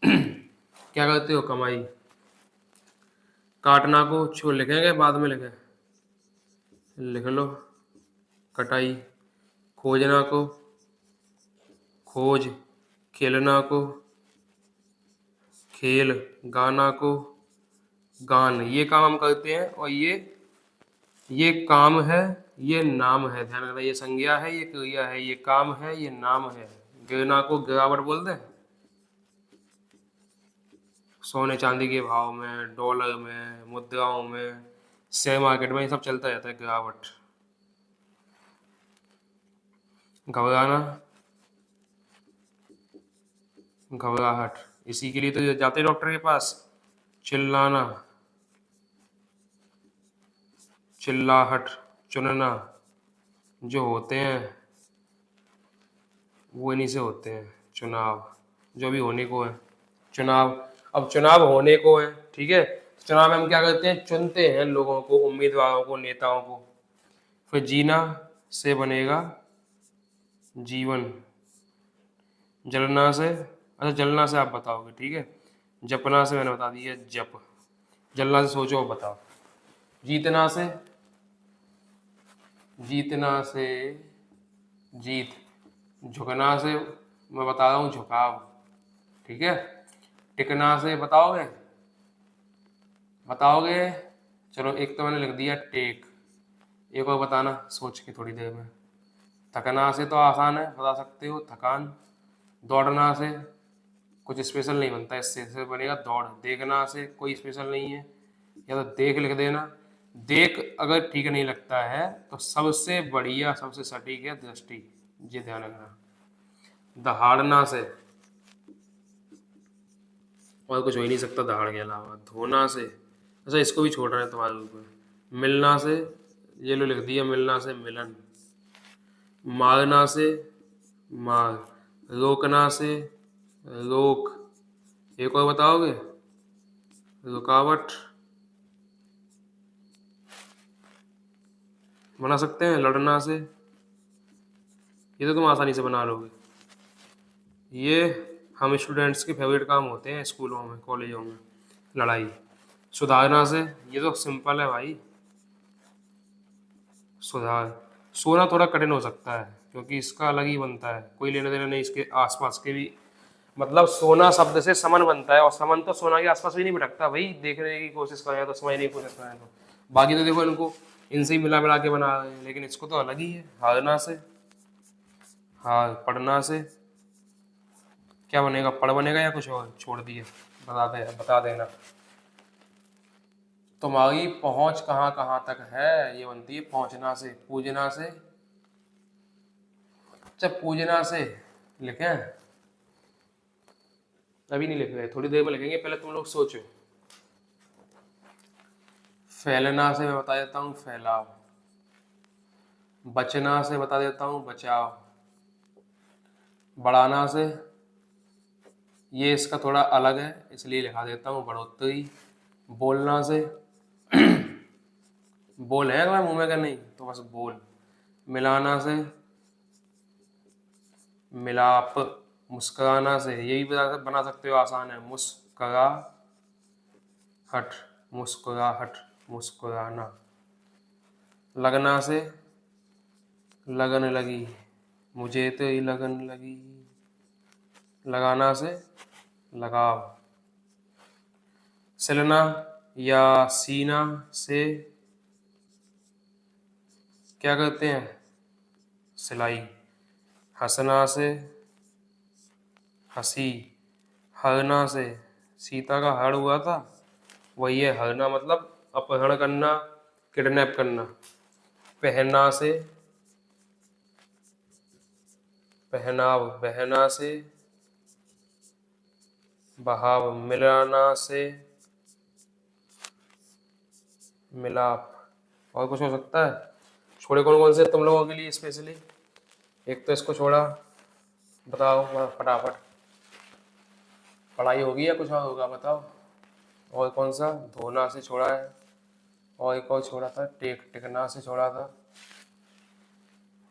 क्या करते हो? कमाई। काटना को छो लिखेंगे बाद में लिखें, लिख लो, कटाई। खोजना को खोज, खेलना को खेल, गाना को गान। ये काम हम करते हैं, और ये काम है, ये नाम है, ध्यान रखना, ये संज्ञा है, ये क्रिया है, ये काम है, ये नाम है। गिरना को गिरावट बोल दें, सोने चांदी के भाव में, डॉलर में, मुद्राओं में, शेयर मार्केट में, ये सब चलता रहता है गिरावट। घबराना, घबराहट, इसी के लिए तो जाते हैं डॉक्टर के पास। चिल्लाना, चिल्लाहट, चुनना, जो होते हैं वो इन्हीं से होते हैं, चुनाव, जो भी होने को है चुनाव। अब चुनाव होने को है, ठीक है, चुनाव में हम क्या करते हैं, चुनते हैं लोगों को, उम्मीदवारों को, नेताओं को। फिर जीना से बनेगा जीवन, जलना से, अच्छा जलना से आप बताओगे, ठीक है, जपना से मैंने बता दिया जप, जलना से सोचो और बताओ। जीतना से, जीतना से जीत, झुकना से मैं बता रहा हूँ झुकाव, ठीक है। टिकना से बताओगे, बताओगे, चलो एक तो मैंने लिख दिया टेक, एक और बताना सोच के थोड़ी देर में। थकना से तो आसान है, बता सकते हो, थकान। दौड़ना से कुछ स्पेशल नहीं बनता, इससे बनेगा दौड़। देखना से कोई स्पेशल नहीं है, या तो देख लिख देना। देख अगर ठीक नहीं लगता है तो सबसे बढ़िया सबसे सटीक है दृष्टि, ये ध्यान रखना। दहाड़ना से और कुछ हो ही नहीं सकता दहाड़ के अलावा। धोना से, अच्छा इसको भी छोड़ रहे हैं तुम्हारे ऊपर। मिलना से, ये लो लिख दिया, मिलना से मिलन। मारना से मार, रोकना से रोक, एक और बताओगे, रुकावट बना सकते हैं। लड़ना से, ये तो तुम आसानी से बना लोगे, ये हम स्टूडेंट्स के फेवरेट काम होते हैं स्कूलों में कॉलेजों में, लड़ाई। सुधारना से, ये तो सिंपल है भाई, सुधार। सोना थोड़ा कठिन हो सकता है क्योंकि इसका अलग ही बनता है, कोई लेना देना नहीं इसके आसपास के भी। मतलब सोना शब्द से समन बनता है, और समन तो सोना के आसपास भी नहीं भटकता भाई, देखने की कोशिश करें तो, समझने की कोशिश करें तो। बाकी तो देखो इनको इनसे ही मिला मिला के बना रहे हैं, लेकिन इसको तो अलग ही है। हारना से, हार पढ़ना से क्या बनेगा? पढ़ बनेगा या कुछ और? छोड़ दिए, बता देना। तुम्हारी पहुंच कहाँ कहाँ तक है, ये बनती है पहुंचना से। पूजना से, अच्छा पूजना से लिखें? अभी नहीं लिख रहे, थोड़ी देर में लिखेंगे, पहले तुम लोग सोचो। फैलना से मैं बता देता हूँ फैलाव। बचना से बता देता हूँ बचाव। बढ़ाना से, ये इसका थोड़ा अलग है इसलिए लिखा देता हूँ बढ़ोतरी। बोलना से, बोल है अगर मुंह में का नहीं तो बस बोल। मिलाना से मिलाप। मुस्कुराना से, यही बना सकते हो, आसान है। मुस्कुरा हट, मुस्कुराहट, मुस्कुराना। लगना से लगन लगी, मुझे तो ही लगन लगी। लगाना से लगाव। सिलना या सीना से क्या करते हैं? सिलाई। हंसना से हंसी। हरना से, सीता का हर हुआ था, वही है हरना, मतलब अपहरण करना, किडनैप करना। पहनना से पहनाव। बहना से बहाव। मिलाना से मिलाप। और कुछ हो सकता है? छोड़े कौन कौन से तुम लोगों के लिए स्पेशली? एक तो इसको छोड़ा, बताओ फटाफट। पढ़ाई होगी या कुछ और होगा, बताओ। और कौन सा? धोना से छोड़ा है, और एक और छोड़ा था, टिकना से छोड़ा था,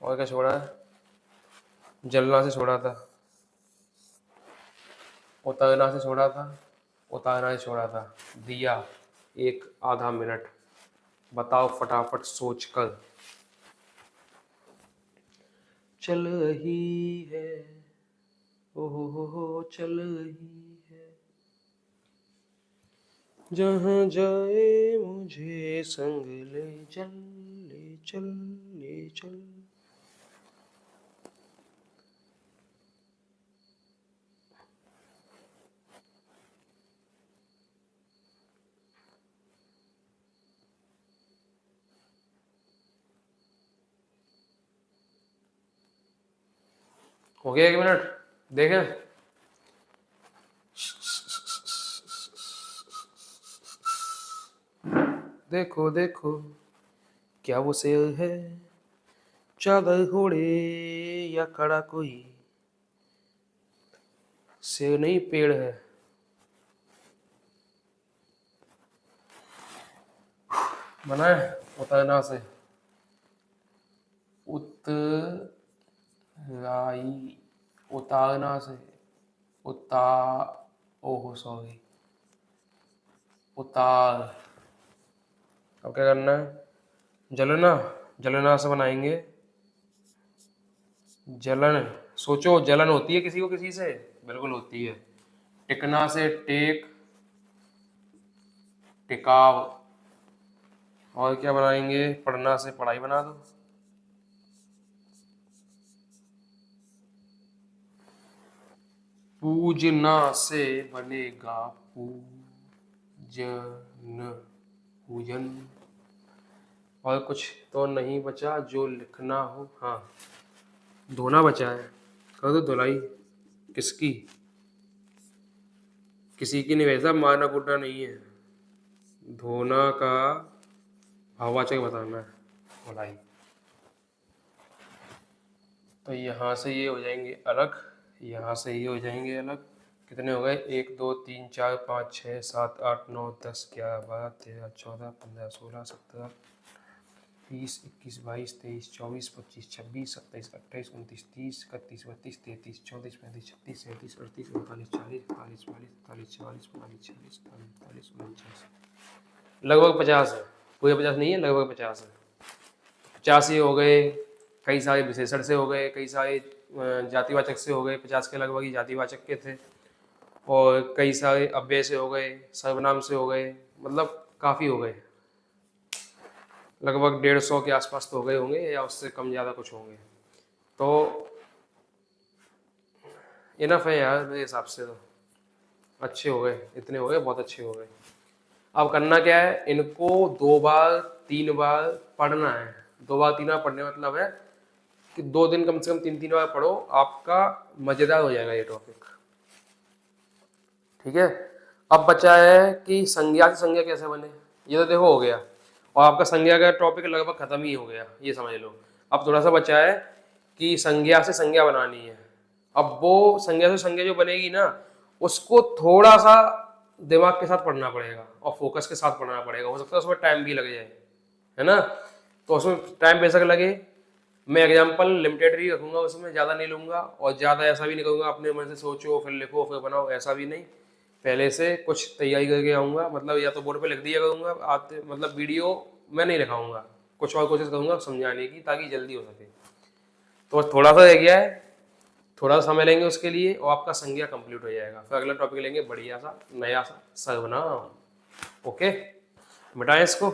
और क्या छोड़ा है? जलना से छोड़ा था, उतरना से छोड़ा था, उतारना से छोड़ा था। दिया एक आधा मिनट, बताओ फटाफट सोच कर। चल रही है, ओ चल रही है, जहाँ जाए मुझे संग ले चल, ले चल, ले चल। हो गया 1 मिनट, देखें। देखो देखो क्या वो शेर है, चादर ओढ़े या खड़ा कोई? शेर नहीं, पेड़ है। बना है? उतरना से उतराई। उतारना से उता ओहो सॉरी, उतार। अब क्या करना है? जलना। जलना से बनाएंगे जलन। सोचो, जलन होती है किसी को किसी से? बिल्कुल होती है। टिकना से टेक, टिकाव। और क्या बनाएंगे? पढ़ना से पढ़ाई बना दो। पूजना से बनेगा पूजन, पूजन। और कुछ तो नहीं बचा जो लिखना हो? हाँ, धोना बचा है, कर दो धुलाई। किसकी? किसी की नहीं, वैसा मारना कूटना नहीं है। धोना का भाववाचक बताना है, धुलाई। तो यहाँ से ये हो जाएंगे अलग, यहाँ से ये हो जाएंगे अलग। कितने हो गए? 1 2 3 4 5 6 7 8 9 10 11 12 13 14 15 16 17 20 21 22 23 24 25 26 27 28 29 30 31 32 33 34 35 36 37 38 39 40 41 42 43 44 45 46 47 48 49 लगभग 50 है। पूरे 50 नहीं है, लगभग 50 है। 85 हो गए, कई सारे विशेषण से हो गए, कई सारे जातिवाचक से हो गए, 50 के लगभग ही जातिवाचक के थे, और कई सारे अव्यय से हो गए, सर्वनाम से हो गए, मतलब काफ़ी हो गए, लगभग 150 के आसपास तो हो गए होंगे या उससे कम ज़्यादा कुछ होंगे। तो इनफ है यार मेरे हिसाब से, तो अच्छे हो गए, इतने हो गए, बहुत अच्छे हो गए। अब करना क्या है, इनको 2 बार 3 बार पढ़ना है। 2 बार 3 बार पढ़ने मतलब है कि 2 दिन कम से कम 3-3 बार पढ़ो, आपका मजेदार हो जाएगा ये टॉपिक। ठीक है। अब बचा है कि संज्ञा से संज्ञा कैसे बने, ये तो देखो हो गया, और आपका संज्ञा का टॉपिक लगभग खत्म ही हो गया, ये समझ लो। अब थोड़ा सा बचा है कि संज्ञा से संज्ञा बनानी है। अब वो संज्ञा से संज्ञा जो बनेगी ना, उसको थोड़ा सा दिमाग के साथ पढ़ना पड़ेगा और फोकस के साथ पढ़ना पड़ेगा। हो सकता है उसमें टाइम भी लग जाए, है ना। तो उसमें टाइम बेशक लगे, मैं एग्जाम्पल लिमिटेड ही रखूंगा, उसमें ज़्यादा नहीं लूँगा, और ज़्यादा ऐसा भी नहीं करूँगा अपने मन से सोचो फिर लिखो फिर बनाओ, ऐसा भी नहीं। पहले से कुछ तैयारी करके आऊँगा, मतलब या तो बोर्ड पे लिख दिया करूँगा आते, मतलब वीडियो मैं नहीं लिखाऊंगा, कुछ और कोशिश करूँगा समझाने की ताकि जल्दी हो सके। तो थोड़ा सा रह गया है, थोड़ा सा समय लेंगे उसके लिए और आपका संज्ञा कंप्लीट हो जाएगा। फिर अगला टॉपिक लेंगे बढ़िया सा नया सा सर्वनाम। ओके, मिटाएं इसको।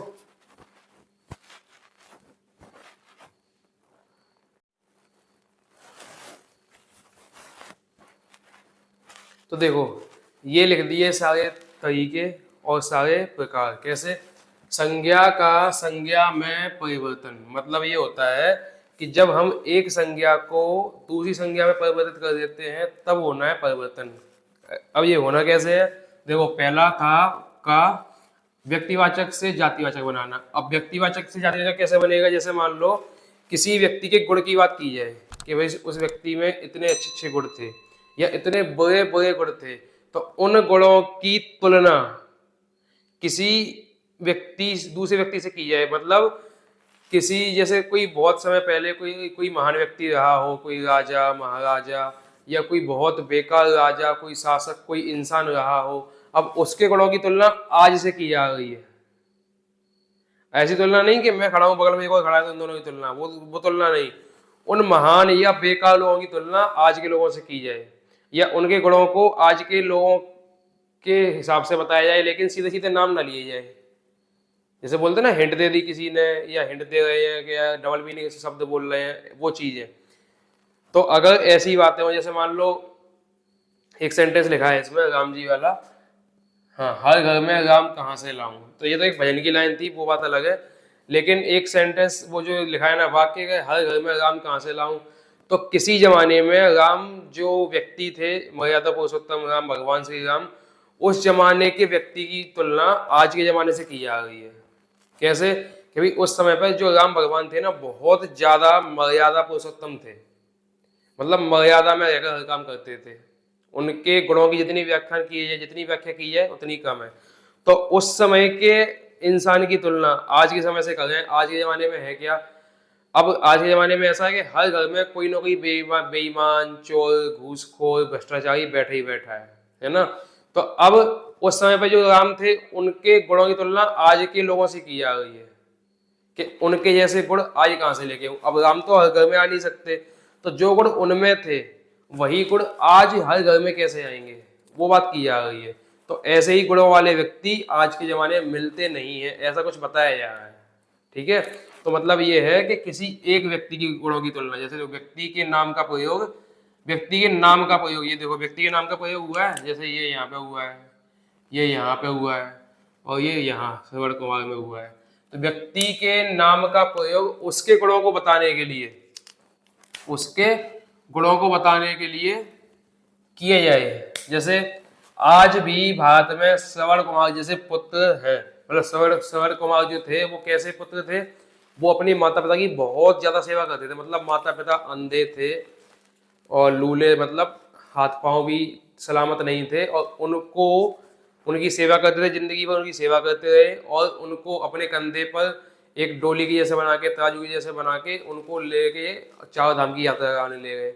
तो देखो ये लिख दिए सारे तरीके और सारे प्रकार। कैसे, संज्ञा का संज्ञा में परिवर्तन, मतलब ये होता है कि जब हम एक संज्ञा को दूसरी संज्ञा में परिवर्तित कर देते हैं तब होना है परिवर्तन। अब ये होना कैसे है, देखो पहला था का व्यक्तिवाचक से जातिवाचक बनाना। अब व्यक्तिवाचक से जातिवाचक कैसे बनेगा, जैसे मान लो किसी व्यक्ति के गुण की बात की जाए कि भाई उस व्यक्ति में इतने अच्छे अच्छे गुण थे या इतने बुरे बुरे गुण थे, तो उन गुणों की तुलना किसी व्यक्ति दूसरे व्यक्ति से की जाए। मतलब किसी, जैसे कोई बहुत समय पहले कोई महान व्यक्ति रहा हो, कोई राजा महाराजा या कोई बहुत बेकार राजा, कोई शासक, कोई इंसान रहा हो, अब उसके गुणों की तुलना आज से की जा रही है। ऐसी तुलना नहीं कि मैं खड़ा हूं बगल में कोई खड़ा है तो इन दोनों की तुलना, वो तुलना नहीं। उन महान या बेकार लोगों की तुलना आज के लोगों से की जाए, या उनके गुणों को आज के लोगों के हिसाब से बताया जाए, लेकिन सीधे सीधे नाम ना लिए जाए। जैसे बोलते ना हिंट दे दी किसी ने, या हिंट दे रहे हैं कि डबल मीनिंग से शब्द बोल रहे हैं, वो चीज है। तो अगर ऐसी बातें हो, जैसे मान लो एक सेंटेंस लिखा है इसमें राम जी वाला, हाँ, हर घर में राम कहाँ से लाऊं, तो ये तो एक भजन की लाइन थी, वो बात अलग है। लेकिन एक सेंटेंस वो जो लिखा है ना, वाक्य का हर घर में राम कहाँ से लाऊं, तो किसी जमाने में राम जो व्यक्ति थे, मर्यादा पुरुषोत्तम राम भगवान श्री राम, उस जमाने के व्यक्ति की तुलना आज के जमाने से की जा रही है। कैसे, कि भाई उस समय पर जो राम भगवान थे ना, बहुत ज्यादा मर्यादा पुरुषोत्तम थे, मतलब मर्यादा में रहकर हर काम करते थे। उनके गुणों की जितनी व्याख्या की जाए, जितनी व्याख्या की जाए उतनी कम है। तो उस समय के इंसान की तुलना आज के समय से करें, आज के जमाने में है क्या, अब आज के जमाने में ऐसा है कि हर घर में कोई ना कोई बेईमान, चोर, घूसखोर, भ्रष्टाचारी बैठा ही बैठा है ना। तो अब उस समय पे जो राम थे, उनके गुणों की तुलना आज के लोगों से की जा रही है कि उनके जैसे गुण आज कहाँ से लेके। अब राम तो हर घर में आ नहीं सकते, तो जो गुण उनमें थे वही गुण आज हर घर में कैसे आएंगे, वो बात की जा रही है। तो ऐसे ही गुणों वाले व्यक्ति आज के जमाने में मिलते नहीं है, ऐसा कुछ बताया जा रहा है। ठीक है, तो मतलब ये है कि किसी एक व्यक्ति की गुणों की तुलना, जैसे जो व्यक्ति के नाम का प्रयोग, व्यक्ति के नाम का प्रयोग, ये देखो व्यक्ति के नाम का प्रयोग हुआ है, जैसे ये यहाँ पे हुआ है, ये यहाँ पे हुआ है, और ये यहाँ श्रवण कुमार में हुआ है। तो व्यक्ति के नाम का प्रयोग उसके गुणों को बताने के लिए, उसके गुणों को बताने के लिए किए जाए। जैसे आज भी भारत में श्रवण कुमार जैसे पुत्र हैं, मतलब श्रवण कुमार जो थे वो कैसे पुत्र थे, वो अपनी माता पिता की बहुत ज्यादा सेवा करते थे। मतलब माता पिता अंधे थे और लूले, मतलब हाथ पांव भी सलामत नहीं थे, और उनको उनकी सेवा करते थे, जिंदगी भर उनकी सेवा करते रहे, और उनको अपने कंधे पर एक डोली की जैसे बना के, तराजू की जैसे बना के उनको लेके चार धाम की यात्रा कराने ले गए।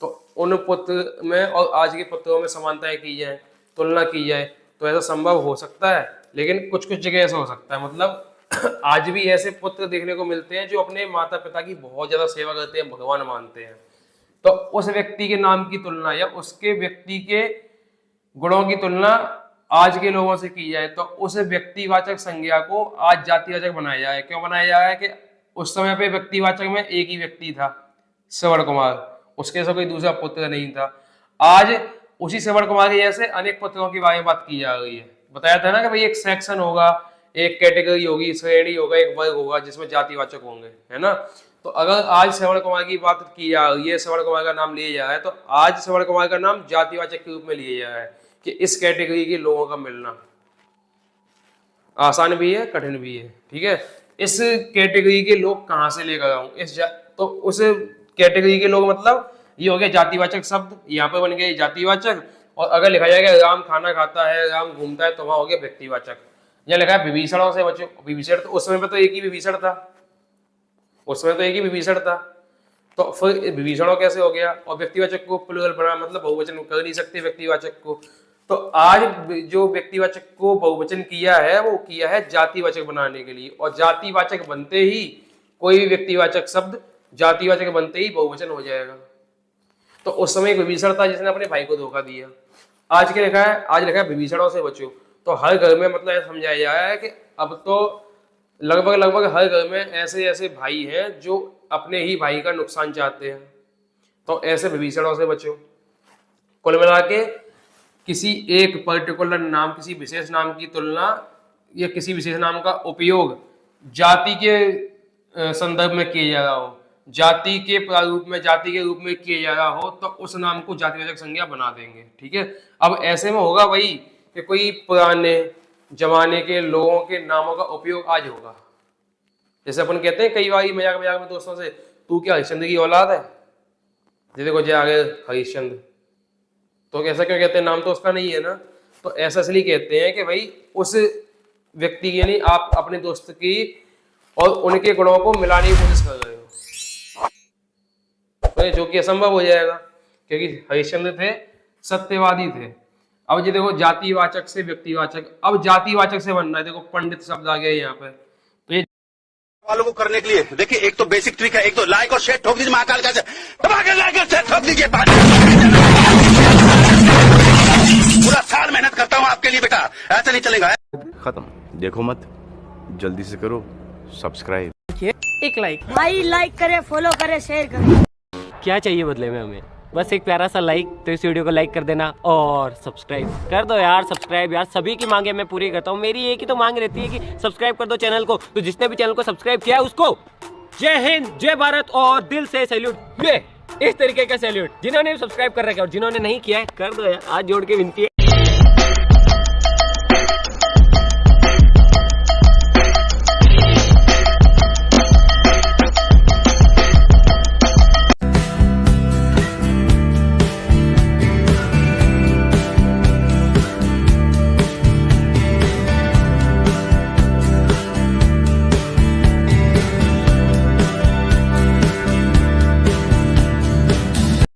तो उन पुत्र में और आज के पुत्रों में समानताएं की जाए, तुलना की जाए, तो ऐसा संभव हो सकता है। लेकिन कुछ कुछ जगह ऐसा हो सकता है, मतलब आज भी ऐसे पुत्र देखने को मिलते हैं जो अपने माता पिता की बहुत ज्यादा सेवा करते हैं, भगवान मानते हैं। तो उस व्यक्ति के नाम की तुलना या उसके व्यक्ति के गुणों की तुलना आज के लोगों से की जाए तो उस व्यक्तिवाचक संज्ञा को आज जातिवाचक बनाया जाए। क्यों बनाया जाए कि उस समय पे व्यक्तिवाचक में एक ही व्यक्ति था, श्रवण कुमार, उसके से कोई दूसरा पुत्र नहीं था। आज उसी श्रवण कुमार के जैसे अनेक पुत्रों के बारे में बात की जा रही है। बताया था ना कि भाई एक सेक्शन होगा, एक कैटेगरी होगी, श्रेणी होगा, एक वर्ग होगा जिसमें जातिवाचक होंगे, है ना। तो अगर आज श्रवण कुमार की बात की जा रही है, श्रवण कुमार का नाम लिया जा रहा है, तो आज श्रवण कुमार का नाम जातिवाचक के रूप में लिया जा रहा है कि इस कैटेगरी के लोगों का मिलना आसान भी है, कठिन भी है। ठीक है, इस कैटेगरी के लोग कहाँ से लेकर आऊं, तो उस कैटेगरी के लोग मतलब ये हो गया जातिवाचक शब्द, यहाँ पे बन गया जातिवाचक। और अगर लिखा जाएगा राम खाना खाता है, राम घूमता है, तो वहां हो गया व्यक्तिवाचक। यहाँ लिखा है विभीषणों से बचो, विभीषण तो उस समय पे तो एक ही विभीषण था, उस समय तो एक ही विभीषण था, तो फिर विभीषणों कैसे हो गया। और व्यक्तिवाचक को प्लूरल बना, मतलब बहुवचन कर नहीं सकते व्यक्तिवाचक को। तो आज जो व्यक्तिवाचक को बहुवचन किया है वो किया है जातिवाचक बनाने के लिए, और जातिवाचक बनते ही कोई भी व्यक्तिवाचक शब्द जातिवाचक बनते ही बहुवचन हो जाएगा। तो उस समय एक विभीषण था जिसने अपने भाई को धोखा दिया। आज क्या लिखा है, आज लिखा है विभीषणों से बचो। तो हर घर में मतलब यह समझाया जा रहा है कि अब तो लगभग हर घर में ऐसे ऐसे भाई हैं जो अपने ही भाई का नुकसान चाहते हैं, तो ऐसे विभीषणों से बचो। कुल मिला के किसी एक पर्टिकुलर नाम, किसी विशेष नाम की तुलना या किसी विशेष नाम का उपयोग जाति के संदर्भ में किया जा रहा हो, जाति के प्रारूप में, जाति के रूप में किया जा रहा हो, तो उस नाम को जातिवाचक संज्ञा बना देंगे। ठीक है, अब ऐसे में होगा वही कि कोई पुराने जमाने के लोगों के नामों का उपयोग आज होगा। जैसे अपन कहते हैं कई बार मजाक मजाक में दोस्तों से, तू क्या हरिश्चंद्र की औलाद है, जैसे को आगे हरिश्चंद्र, तो ऐसा क्यों कहते हैं, नाम तो उसका नहीं है ना। तो ऐसा इसलिए कहते हैं कि भाई उस व्यक्ति यानी आप अपने दोस्त की और उनके गुणों को मिलाने की कोशिश कर रहे हो, तो जो कि असंभव हो जाएगा, क्योंकि हरिश्चंद्र थे सत्यवादी थे। अब ये देखो जातिवाचक से व्यक्तिवाचक, अब जातिवाचक से बनना है। देखो पंडित शब्द आ गया यहाँ पे, तो ये वालों को करने के लिए देखिए एक तो बेसिक ट्रिक है, एक तो लाइक और शेयर ठोक दीजिए, महाकाल का दबा के लाइक और शेयर ठोक दीजिए। पूरा साल मेहनत करता हूँ आपके लिए बेटा, ऐसा नहीं चलेगा। खत्म, देखो मत, जल्दी से करो सब्सक्राइब, एक लाइक भाई, लाइक करे, फॉलो करे, शेयर करे। क्या चाहिए बदले में हमें, बस एक प्यारा सा लाइक। तो इस वीडियो को लाइक कर देना और सब्सक्राइब कर दो यार। सब्सक्राइब यार, सभी की मांगे मैं पूरी करता हूँ, मेरी एक ही तो मांग रहती है कि सब्सक्राइब कर दो चैनल को। तो जिसने भी चैनल को सब्सक्राइब किया है उसको जय हिंद, जय भारत और दिल से सैल्यूट। ये इस तरीके का सैल्यूट। जिन्होंने सब्सक्राइब कर रखा है और जिन्होंने नहीं किया है कर दो यार, आज जोड़ के विनती है।